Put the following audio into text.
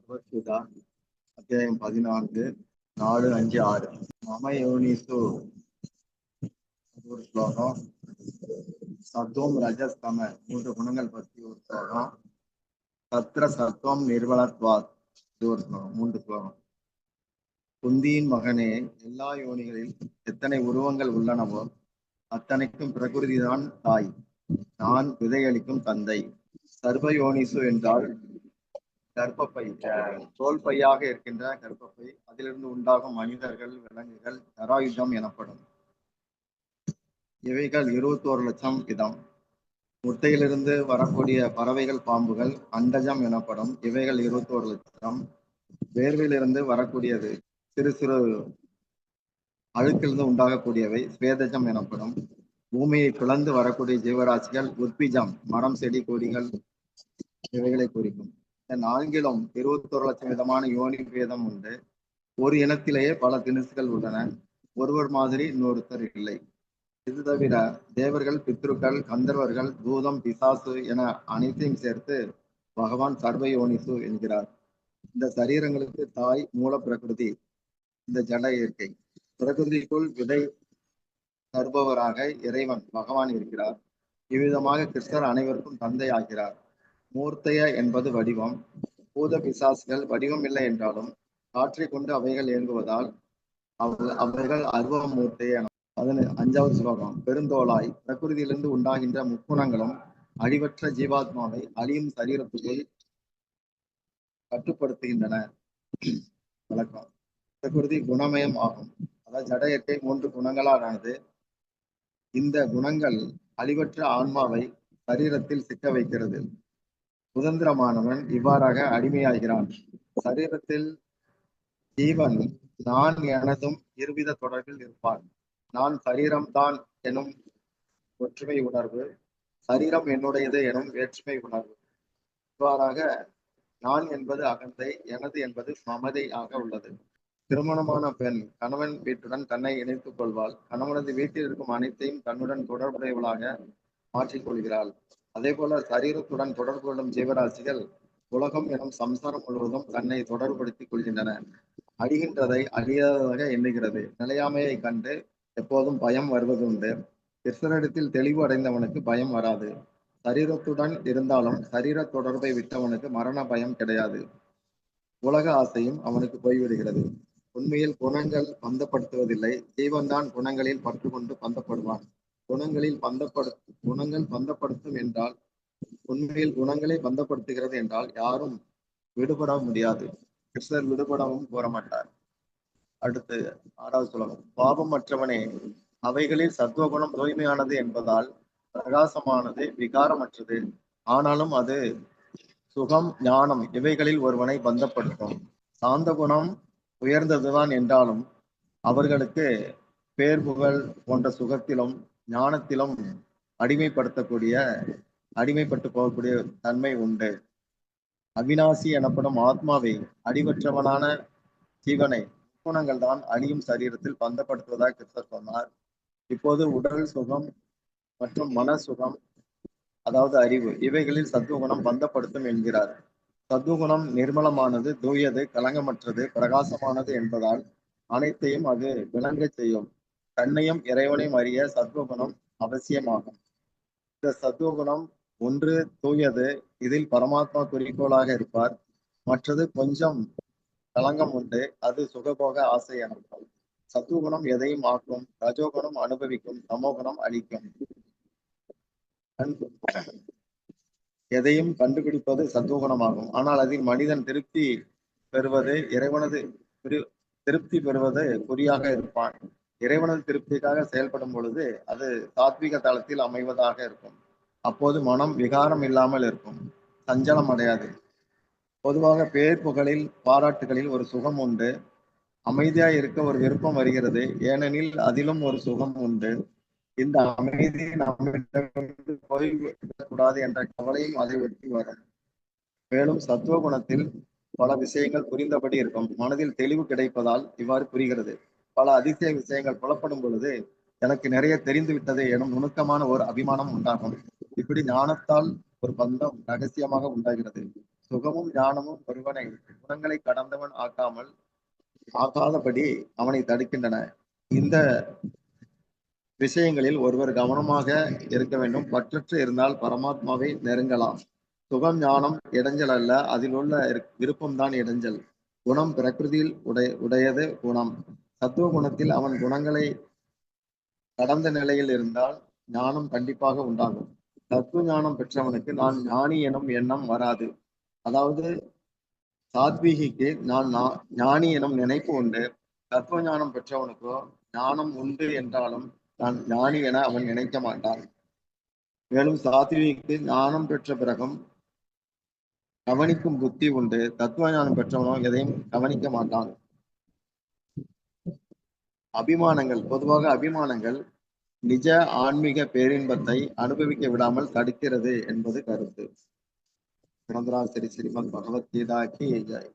பகவத்கீதா அத்தியாயம் 14, 4, 5, 6. மம யோனிசு ஒரு ஸ்லோகம். சத்துவம் ரஜஸ்தம 3 குணங்கள் பற்றி ஒரு ஸ்லோகம். தத்ர சத்துவம் நிர்வலத்வாத் இது ஒரு ஸ்லோகம். 3 ஸ்லோகம். குந்தியின் மகனே, எல்லா யோனிகளில் எத்தனை உருவங்கள் உள்ளனவோ அத்தனைக்கும் பிரகிருதிதான் தாய். நான் விதையளிக்கும் தந்தை. சர்வ யோனிசு என்றால் கர்ப்பப்பை, தோல் பையாக இருக்கின்ற கர்ப்பப்பை, அதிலிருந்து உண்டாகும் மனிதர்கள், விலங்குகள் நராயுதம் எனப்படும். இவைகள் 21 லட்சம் விதம். முட்டையிலிருந்து வரக்கூடிய பறவைகள், பாம்புகள் அண்டஜம் எனப்படும். இவைகள் 21 லட்சம். வேர்விலிருந்து வரக்கூடியது சிறு சிறு அழுக்கிலிருந்து உண்டாகக்கூடியவை ஸ்வேதஜம் எனப்படும். பூமியை பிளந்து வரக்கூடிய ஜீவராசிகள் உத்பிஜம், மரம், செடி, கொடிகள் இவைகளை குறிக்கும். இந்த 4லும் 21 லட்சம் விதமான யோனி பேதம் உண்டு. ஒரு இனத்திலேயே பல திணுசுகள் உள்ளன. ஒருவர் மாதிரி இன்னொருத்தர் இல்லை. இது தவிர தேவர்கள், பித்ருக்கள், கந்தர்வர்கள், பூதம், பிசாசு என அனைத்தையும் சேர்த்து பகவான் சர்வ யோனிசு என்கிறார். இந்த சரீரங்களுக்கு தாய் மூல பிரகிருதி, இந்த ஜட இயற்கை. பிரகிருதிக்குள் விதை தருபவராக இறைவன் பகவான் இருக்கிறார். இவ்விதமாக கிருஷ்ணர் அனைவருக்கும் தந்தை ஆகிறார். மூர்த்தைய என்பது வடிவம். பூத பிசாசுகள் வடிவம் இல்லை என்றாலும் காற்றை கொண்டு அவைகள் இயங்குவதால் அவைகள் அருவ மூர்த்தைய. 5வது ஸ்லோகம். பெருந்தோளாய் பிரகிருதியிலிருந்து உண்டாகின்ற முக்குணங்களும் அழிவற்ற ஜீவாத்மாவை அழியும் சரீரத்துக்குள் கட்டுப்படுத்துகின்றன. வழக்கம். பிரகிருதி குணமயம் ஆகும். அதாவது ஜட இயற்கை 3 குணங்களானது. இந்த குணங்கள் அழிவற்ற ஆன்மாவை சரீரத்தில் சிக்க வைக்கிறது. சுதந்திரமானவன் இவ்வாறாக அடிமையாகிறான். சரீரத்தில் ஜீவன் நான் எனதும் இருவித தொடர்பில் இருப்பான். நான் சரீரம்தான் எனும் ஒற்றுமை உணர்வு, சரீரம் என்னுடையது எனும் வேற்றுமை உணர்வு. இவ்வாறாக நான் என்பது அகந்தை, எனது என்பது மமதை ஆக உள்ளது. திருமணமான பெண் கணவன் வீட்டுடன் தன்னை இணைத்துக் கொள்வாள். கணவனது வீட்டில் இருக்கும் அனைத்தையும் தன்னுடன் தொடர்புடையவளாக மாற்றிக்கொள்கிறாள். அதே போல சரீரத்துடன் தொடர்பு கொள்ளும் ஜீவராசிகள் உலகம் எனும் சம்சாரம் முழுவதும் தன்னை தொடர்புபடுத்திக் கொள்கின்றன. அழிகின்றதை அழியாததாக எண்ணுகிறது. நிலையாமையை கண்டு எப்போதும் பயம் வருவதுண்டு. கிருஷ்ணரிடத்தில் தெளிவு அடைந்தவனுக்கு பயம் வராது. சரீரத்துடன் இருந்தாலும் சரீர தொடர்பை விட்டவனுக்கு மரண பயம் கிடையாது. உலக ஆசையும் அவனுக்கு போய்விடுகிறது. உண்மையில் குணங்கள் பந்தப்படுத்துவதில்லை. ஜீவன்தான் குணங்களில் பற்று கொண்டு பந்தப்படுவான். குணங்கள் பந்தப்படுத்தும் என்றால், உண்மையில் குணங்களை பந்தப்படுத்துகிறது என்றால் யாரும் விடுபட முடியாது. கிருஷ்ணர் விடுபடவும் கோர மாட்டார். அடுத்து 6வது ஸ்லோகம். பாவம் அற்றவனே, அவைகளில் சத்துவகுணம் தூய்மையானது என்பதால் பிரகாசமானது, விகாரமற்றது. ஆனாலும் அது சுகம், ஞானம் இவைகளில் ஒருவனை பந்தப்படுத்தும். சாந்த குணம் உயர்ந்ததுதான் என்றாலும் அவர்களுக்கு பேர் புகழ் போன்ற சுகத்திலும் ஞானத்திலும் அடிமைப்பட்டு போகக்கூடிய தன்மை உண்டு. அவிநாசி எனப்படும் ஆத்மாவை, அடிவற்றவனான ஜீவனை குணங்கள் தான் அழியும் சரீரத்தில் பந்தப்படுத்துவதாக கிருஷ்ணர் சொன்னார். இப்போது உடல் சுகம் மற்றும் மன சுகம், அதாவது அறிவு, இவைகளில் சத்துவகுணம் பந்தப்படுத்தும் என்கிறார். சத்துவகுணம் நிர்மலமானது, தூயது, கலங்கமற்றது, பிரகாசமானது என்பதால் அனைத்தையும் அது விளங்கச் செய்யும். தன்னையும் இறைவனையும் அறிய சத்துவகுணம் அவசியமாகும். இந்த சத்துவகுணம் ஒன்று தூயது, இதில் பரமாத்மா குறிக்கோளாக இருப்பார். மற்றது கொஞ்சம் களங்கம் உண்டு, அது சுகபோக ஆசை எனப்படும். சத்துவகுணம் எதையும் ஆக்கும், ரஜோகுணம் அனுபவிக்கும், தமோகுணம் அளிக்கும். எதையும் கண்டுபிடிப்பது சத்துவகுணமாகும். ஆனால் அதில் மனிதன் திருப்தி பெறுவது குறியாக இருப்பான். இறைவனது திருப்திக்காக செயல்படும் பொழுது அது சாத்விக தளத்தில் அமைவதாக இருக்கும். அப்போது மனம் விகாரம் இல்லாமல் இருக்கும், சஞ்சலம் அடையாது. பொதுவாக பேர் புகழில், பாராட்டுகளில் ஒரு சுகம் உண்டு. அமைதியாய் இருக்க ஒரு விருப்பம் வருகிறது, ஏனெனில் அதிலும் ஒரு சுகம் உண்டு. இந்த அமைதி நம்மிடமிருந்து போய்விடக்கூடாது என்ற கவலையும் அதை ஒட்டி வரும். மேலும் சத்துவ குணத்தில் பல விஷயங்கள் புரிந்தபடி இருக்கும். மனதில் தெளிவு கிடைப்பதால் இவ்வாறு புரிகிறது. பல அதிசய விஷயங்கள் புலப்படும் பொழுது எனக்கு நிறைய தெரிந்து விட்டது எனும் நுணுக்கமான ஒரு அபிமானம் உண்டாகும். இப்படி ஞானத்தால் ஒரு பந்தம் ரகசியமாக உண்டாகிறது. சுகமும் ஞானமும் ஒருவனை குணங்களை கடந்தவன் ஆக்காதபடி அவனை தடுக்கின்றன. இந்த விஷயங்களில் ஒருவர் கவனமாக இருக்க வேண்டும். பற்றற்று இருந்தால் பரமாத்மாவை நெருங்கலாம். சுகம் ஞானம் இடைஞ்சல் அல்ல, அதில் உள்ள விருப்பம்தான் இடைஞ்சல். குணம் பிரகிருதியில் உடையது குணம். சத்துவ குணத்தில் அவன் குணங்களை கடந்த நிலையில் இருந்தால் ஞானம் கண்டிப்பாக உண்டாகும். தத்துவ ஞானம் பெற்றவனுக்கு நான் ஞானி எனும் எண்ணம் வராது. அதாவது சாத்வீகிக்கு நான் ஞானி எனும் நினைப்பு உண்டு. தத்துவ ஞானம் பெற்றவனுக்கோ ஞானம் உண்டு என்றாலும் நான் ஞானி என அவன் நினைக்க மாட்டான். மேலும் சாத்வீகிக்கு ஞானம் பெற்ற பிறகும் கவனிக்கும் புத்தி உண்டு. தத்துவ ஞானம் பெற்றவனோ எதையும் கவனிக்க மாட்டான். பொதுவாக அபிமானங்கள் நிஜ ஆன்மீக பேரின்பத்தை அனுபவிக்க விடாமல் தடுக்கிறது என்பது கருத்து. ஸ்ரீமத் பகவத்கீதா கி ஜெய்.